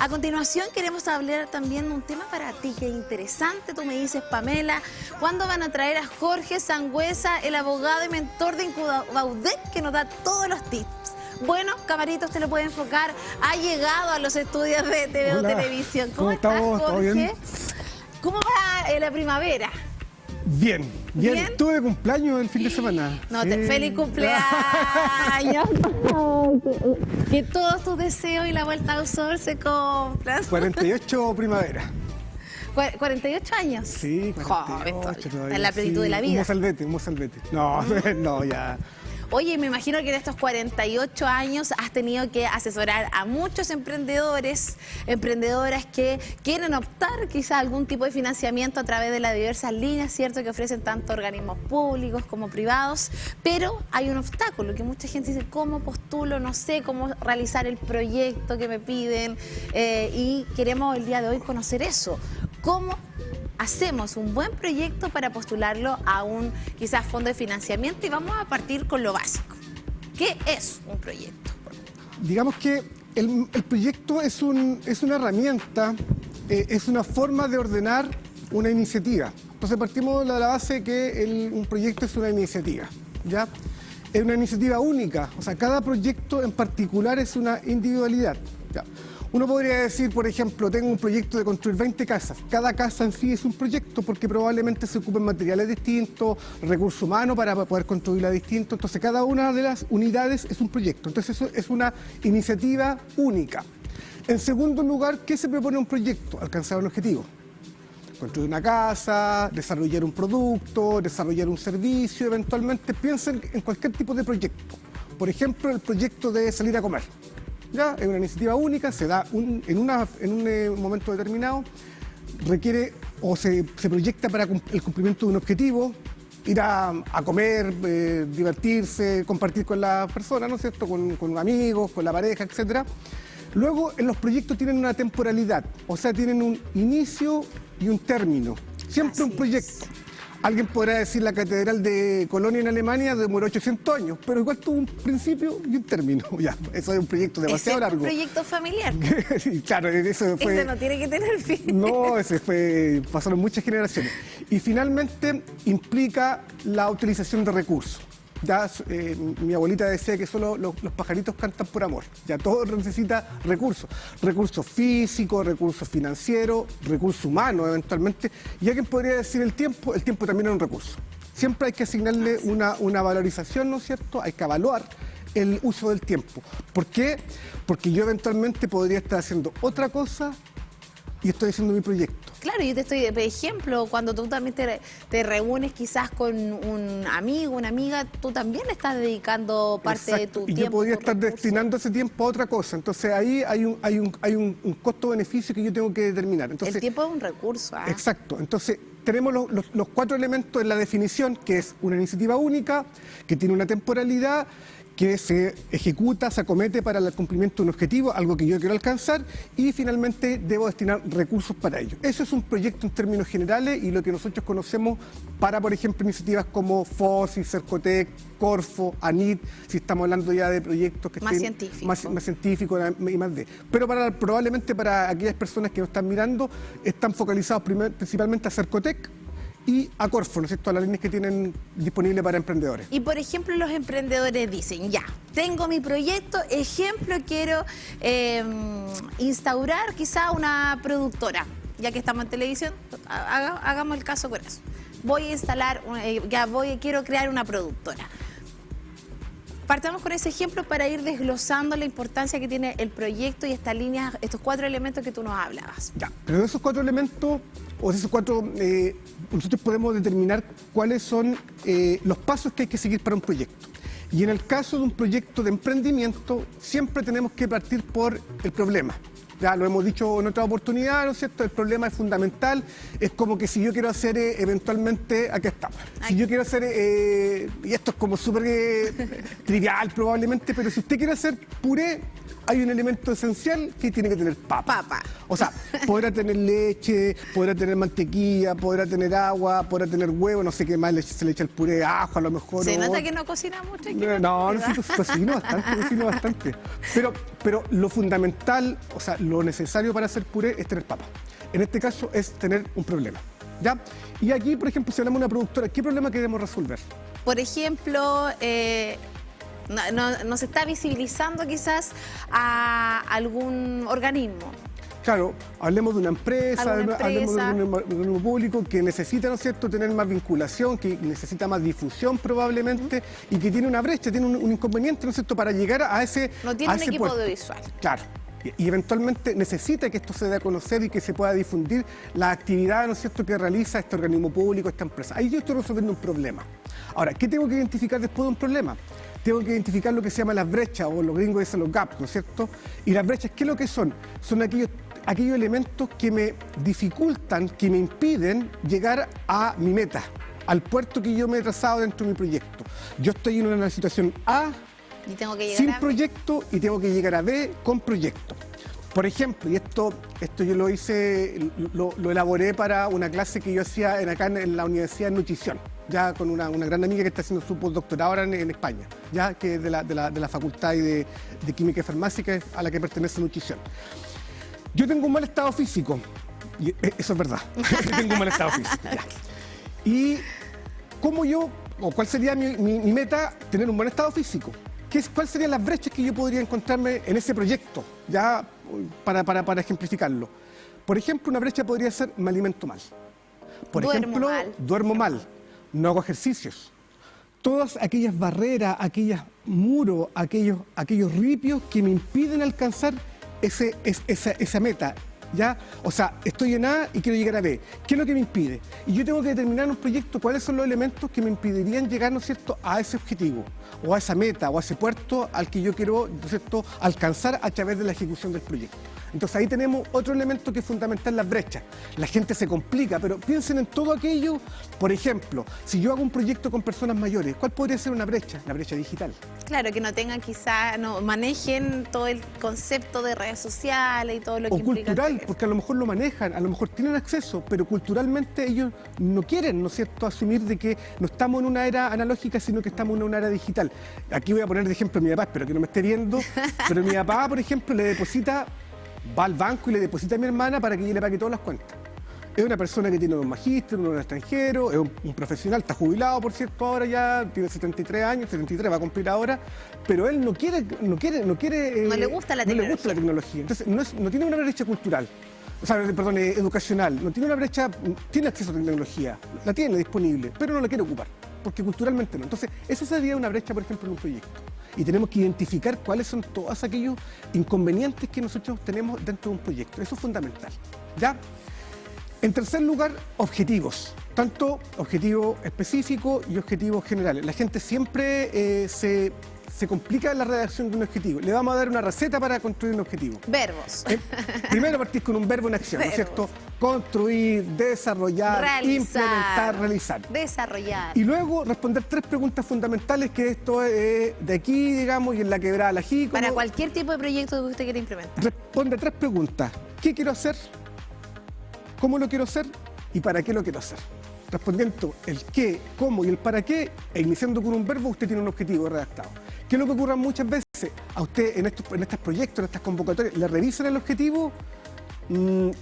A continuación queremos hablar también de un tema para ti que es interesante. Tú me dices, Pamela, ¿cuándo van a traer a Jorge Sangüesa, el abogado y mentor de Incubaudec, que nos da todos los tips? Bueno, Camaritos, te lo puede enfocar. Ha llegado a los estudios de TVO Televisión. ¿Cómo estás, Jorge? ¿Todo bien? ¿Cómo va la primavera? Bien. Tuve cumpleaños el fin de semana. No, sí. ¡Feliz cumpleaños! Que todos tus deseos y la vuelta al sol se cumplan. 48 primavera. 48 años. Sí, 48 joven, en la plenitud de la vida. Un mozalbete. No, no, ya. Oye, me imagino que en estos 48 años has tenido que asesorar a muchos emprendedores, emprendedoras que quieren optar quizás a algún tipo de financiamiento a través de las diversas líneas, ¿cierto?, que ofrecen tanto organismos públicos como privados, pero hay un obstáculo, que mucha gente dice, ¿cómo postulo? No sé cómo realizar el proyecto que me piden, y queremos el día de hoy conocer eso. ¿Cómo hacemos un buen proyecto para postularlo a un quizás fondo de financiamiento? Y vamos a partir con lo básico. ¿Qué es un proyecto? Digamos que el proyecto es una herramienta, es una forma de ordenar una iniciativa. Entonces partimos de la base que un proyecto es una iniciativa, ¿ya? Es una iniciativa única, o sea, cada proyecto en particular es una individualidad, ¿ya? Uno podría decir, por ejemplo, tengo un proyecto de construir 20 casas. Cada casa en sí es un proyecto porque probablemente se ocupen materiales distintos, recursos humanos para poder construirla distinto. Entonces, cada una de las unidades es un proyecto. Entonces, eso es una iniciativa única. En segundo lugar, ¿qué se propone un proyecto? Alcanzar un objetivo. Construir una casa, desarrollar un producto, desarrollar un servicio, eventualmente piensen en cualquier tipo de proyecto. Por ejemplo, el proyecto de salir a comer. Ya, es una iniciativa única, se da en un momento determinado, requiere o se proyecta para el cumplimiento de un objetivo, ir a comer, divertirse, compartir con las personas, ¿no es cierto?, con amigos, con la pareja, etc. Luego, en los proyectos tienen una temporalidad, o sea, tienen un inicio y un término. Siempre un proyecto. Alguien podrá decir la Catedral de Colonia en Alemania demoró 800 años, pero igual tuvo un principio y un término. Ya, eso es un proyecto demasiado largo. Es un proyecto familiar. Claro, eso fue... Ese no tiene que tener fin. No, pasaron muchas generaciones. Y finalmente implica la utilización de recursos. Ya, mi abuelita decía que solo los pajaritos cantan por amor. Ya todo necesita recursos. Recursos físicos, recursos financieros, recursos humanos eventualmente. Y alguien podría decir el tiempo también es un recurso. Siempre hay que asignarle una valorización, ¿no es cierto? Hay que evaluar el uso del tiempo. ¿Por qué? Porque yo eventualmente podría estar haciendo otra cosa y estoy haciendo mi proyecto. Claro, yo te estoy, por ejemplo, cuando tú también te reúnes quizás con un amigo, una amiga, tú también le estás dedicando parte de tu tiempo. Y yo podría estar destinando ese tiempo a otra cosa. Entonces ahí hay un costo-beneficio que yo tengo que determinar. Entonces, el tiempo es un recurso. Exacto. Entonces tenemos los 4 elementos en la definición, que es una iniciativa única, que tiene una temporalidad, que se ejecuta, se acomete para el cumplimiento de un objetivo, algo que yo quiero alcanzar, y finalmente debo destinar recursos para ello. Eso es un proyecto en términos generales y lo que nosotros conocemos para, por ejemplo, iniciativas como FOSI, Cercotec, Corfo, ANIT, si estamos hablando ya de proyectos que más estén científicos. Más científicos y más de. Pero probablemente para aquellas personas que nos están mirando, están focalizados principalmente a Cercotec y a Corfo, ¿no es cierto?, a las líneas que tienen disponible para emprendedores. Y por ejemplo, los emprendedores dicen, ya, tengo mi proyecto, ejemplo, quiero instaurar quizá una productora, ya que estamos en televisión, hagamos el caso con eso. Voy a instalar, quiero crear una productora. Partamos con ese ejemplo para ir desglosando la importancia que tiene el proyecto y estas líneas, estos 4 elementos que tú nos hablabas. Ya, pero de esos 4 elementos, o de esos 4, nosotros podemos determinar cuáles son los pasos que hay que seguir para un proyecto. Y en el caso de un proyecto de emprendimiento, siempre tenemos que partir por el problema. Ya lo hemos dicho en otra oportunidad, ¿no es cierto? El problema es fundamental. Es como que si yo quiero hacer eventualmente, aquí estamos. Si yo quiero hacer, y esto es como súper trivial probablemente, pero si usted quiere hacer puré, hay un elemento esencial que tiene que tener papa. O sea, podrá tener leche, podrá tener mantequilla, podrá tener agua, podrá tener huevo, no sé qué más se le echa el puré, ajo a lo mejor. Se nota que no cocina mucho. No, cocino bastante. Pero lo fundamental, o sea, lo necesario para hacer puré es tener papa. En este caso es tener un problema, ¿ya? Y aquí, por ejemplo, si hablamos de una productora, ¿qué problema queremos resolver? Por ejemplo, no se está visibilizando quizás a algún organismo. Claro, hablemos de una empresa, ¿Alguna hablemos de empresa? un organismo público que necesita, ¿no es cierto?, tener más vinculación, que necesita más difusión probablemente, y que tiene una brecha, tiene un inconveniente, ¿no es cierto?, para llegar a ese No tiene a un ese equipo puerto. audiovisual. Claro. Y eventualmente necesita que esto se dé a conocer y que se pueda difundir la actividad, ¿no es cierto?, que realiza este organismo público, esta empresa. Ahí yo estoy resolviendo un problema. Ahora, ¿qué tengo que identificar después de un problema? Tengo que identificar lo que se llama las brechas, o los gringos dicen los gaps, ¿no es cierto? Y las brechas, ¿qué es lo que son? Son aquellos elementos que me dificultan, que me impiden llegar a mi meta, al puerto que yo me he trazado dentro de mi proyecto. Yo estoy en una situación A, Y tengo que llegar sin a... proyecto, y tengo que llegar a B con proyecto. Por ejemplo, y esto yo lo hice, lo elaboré para una clase que yo hacía acá en la Universidad de Nutrición, ya con una gran amiga que está haciendo su postdoctorado ahora en España, ya que es de la Facultad de Química y Farmacia, a la que pertenece Nutrición. Yo tengo un mal estado físico, y eso es verdad, yo tengo un mal estado físico. Ya. Y ¿cómo cuál sería mi meta? Tener un buen estado físico. ¿Cuáles serían las brechas que yo podría encontrarme en ese proyecto? Ya para ejemplificarlo. Por ejemplo, una brecha podría ser me alimento mal. Por ejemplo, duermo mal, no hago ejercicios. Todas aquellas barreras, aquellos muros, aquellos ripios que me impiden alcanzar esa meta. ¿Ya? O sea, estoy en A y quiero llegar a B. ¿Qué es lo que me impide? Y yo tengo que determinar en un proyecto cuáles son los elementos que me impedirían llegar, ¿no es cierto?, a ese objetivo, o a esa meta, o a ese puerto al que yo quiero, ¿no es cierto?, alcanzar a través de la ejecución del proyecto. Entonces ahí tenemos otro elemento que es fundamental, las brechas. La gente se complica, pero piensen en todo aquello. Por ejemplo, si yo hago un proyecto con personas mayores, ¿cuál podría ser una brecha? La brecha digital. Claro, que no tengan quizá, no manejen todo el concepto de redes sociales y todo lo que implica. O cultural, porque a lo mejor lo manejan, a lo mejor tienen acceso, pero culturalmente ellos no quieren, ¿no es cierto?, asumir de que no estamos en una era analógica, sino que estamos en una era digital. Aquí voy a poner de ejemplo a mi papá, espero que no me esté viendo, pero mi papá, por ejemplo, va al banco y le deposita a mi hermana para que ella le pague todas las cuentas. Es una persona que tiene un magíster, un extranjero, es un profesional, está jubilado, por cierto, ahora ya tiene 73 años, 73 va a cumplir ahora, pero él no le gusta la tecnología. Entonces, no tiene una brecha cultural, educacional, no tiene una brecha, tiene acceso a tecnología, la tiene disponible, pero no la quiere ocupar, porque culturalmente no. Entonces, esa sería una brecha, por ejemplo, en un proyecto. Y tenemos que identificar cuáles son todos aquellos inconvenientes que nosotros tenemos dentro de un proyecto. Eso es fundamental, ¿ya? En tercer lugar, objetivos, tanto objetivos específicos y objetivos generales. La gente siempre se complica la redacción de un objetivo. Le vamos a dar una receta para construir un objetivo. Verbos. Primero partís con un verbo en acción, ¿no es cierto? Construir, desarrollar, realizar, implementar, realizar. Desarrollar. Y luego responder 3 preguntas fundamentales, que esto es de aquí, digamos, y en la quebrada la Jí. Para cualquier tipo de proyecto que usted quiera implementar. Responde 3 preguntas. ¿Qué quiero hacer? ¿Cómo lo quiero hacer? ¿Y para qué lo quiero hacer? Respondiendo el qué, cómo y el para qué, e iniciando con un verbo, usted tiene un objetivo redactado. ¿Qué es lo que ocurre muchas veces? A usted en estos proyectos, en estas convocatorias, le revisan el objetivo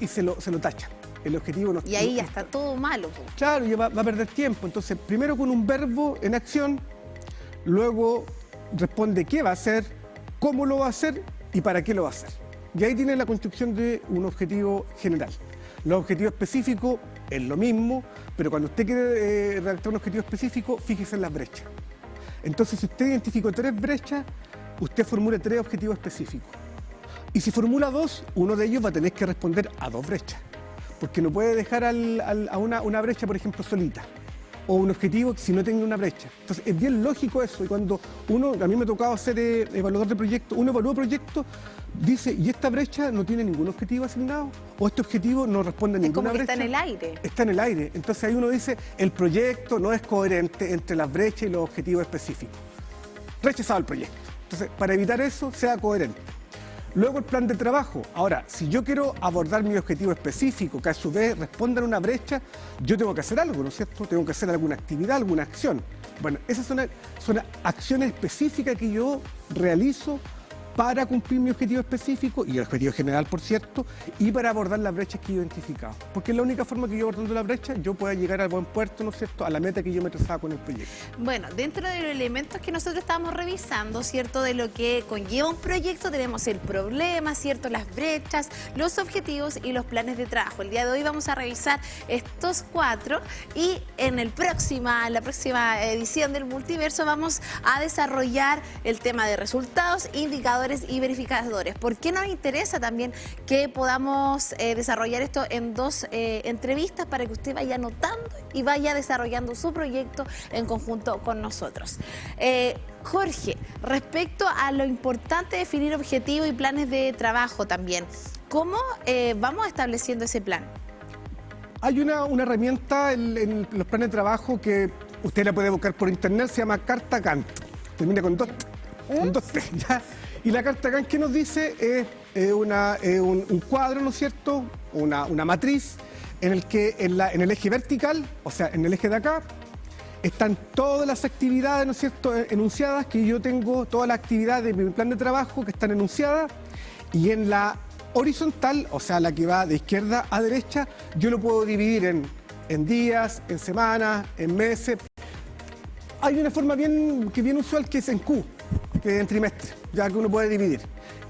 y se lo tachan. El objetivo no, y ahí ya está todo malo. Claro, ya va a perder tiempo. Entonces, primero con un verbo en acción, luego responde qué va a hacer, cómo lo va a hacer y para qué lo va a hacer. Y ahí tiene la construcción de un objetivo general. Los objetivos específicos es lo mismo, pero cuando usted quiere redactar un objetivo específico, fíjese en las brechas. Entonces, si usted identificó 3 brechas, usted formula 3 objetivos específicos. Y si formula 2, uno de ellos va a tener que responder a 2 brechas. Porque no puede dejar a una brecha, por ejemplo, solita. O un objetivo si no tiene una brecha. Entonces, es bien lógico eso. Y cuando a mí me ha tocado ser evaluador de proyectos, uno evalúa proyectos, dice, ¿y esta brecha no tiene ningún objetivo asignado? ¿O este objetivo no responde a ninguna brecha? Está en el aire. Está en el aire. Entonces ahí uno dice, el proyecto no es coherente entre las brechas y los objetivos específicos. Rechazado el proyecto. Entonces, para evitar eso, sea coherente. Luego el plan de trabajo. Ahora, si yo quiero abordar mi objetivo específico, que a su vez responda a una brecha, yo tengo que hacer algo, ¿no es cierto? Tengo que hacer alguna actividad, alguna acción. Bueno, esas son acciones específicas que yo realizo para cumplir mi objetivo específico y el objetivo general, por cierto, y para abordar las brechas que yo he identificado. Porque es la única forma que yo, abordando la brecha, yo pueda llegar al buen puerto, ¿no es cierto?, a la meta que yo me trazaba con el proyecto. Bueno, dentro de los elementos que nosotros estamos revisando, ¿cierto?, de lo que conlleva un proyecto, tenemos el problema, ¿cierto?, las brechas, los objetivos y los planes de trabajo. El día de hoy vamos a revisar estos 4 y en la próxima edición del Multiverso vamos a desarrollar el tema de resultados, indicadores y verificadores. ¿Por qué nos interesa también que podamos desarrollar esto en 2 entrevistas para que usted vaya anotando y vaya desarrollando su proyecto en conjunto con nosotros? Jorge, respecto a lo importante de definir objetivos y planes de trabajo también, ¿cómo vamos estableciendo ese plan? Hay una herramienta en los planes de trabajo que usted la puede buscar por internet, se llama Carta Gantt. Termina con dos T, ¿ya? Y la Carta Gantt, ¿qué nos dice? Es un cuadro, ¿no es cierto?, una matriz en el que en el eje vertical, o sea, en el eje de acá, están todas las actividades, ¿no es cierto?, enunciadas, que yo tengo, todas las actividades de mi plan de trabajo que están enunciadas, y en la horizontal, o sea, la que va de izquierda a derecha, yo lo puedo dividir en días, en semanas, en meses. Hay una forma bien usual que es en Q, que es en trimestre, ya que uno puede dividir.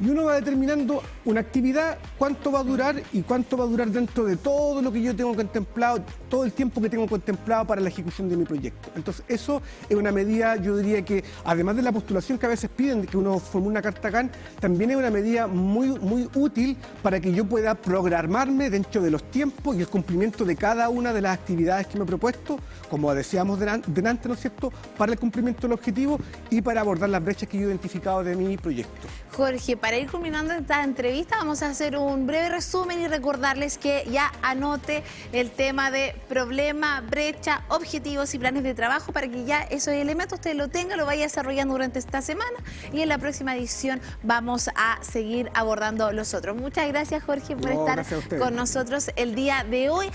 Y uno va determinando una actividad, cuánto va a durar y cuánto va a durar dentro de todo lo que yo tengo contemplado, todo el tiempo que tengo contemplado para la ejecución de mi proyecto. Entonces, eso es una medida, yo diría que, además de la postulación que a veces piden, que uno formule una Carta Gantt, también es una medida muy útil para que yo pueda programarme dentro de los tiempos y el cumplimiento de cada una de las actividades que me he propuesto, como decíamos delante, ¿no es cierto?, para el cumplimiento del objetivo y para abordar las brechas que yo he identificado de mi proyecto. Jorge, para ir culminando esta entrevista vamos a hacer un breve resumen y recordarles que ya anote el tema de problema, brecha, objetivos y planes de trabajo para que ya esos elementos usted lo tenga, lo vaya desarrollando durante esta semana y en la próxima edición vamos a seguir abordando los otros. Muchas gracias, Jorge, por estar con nosotros el día de hoy.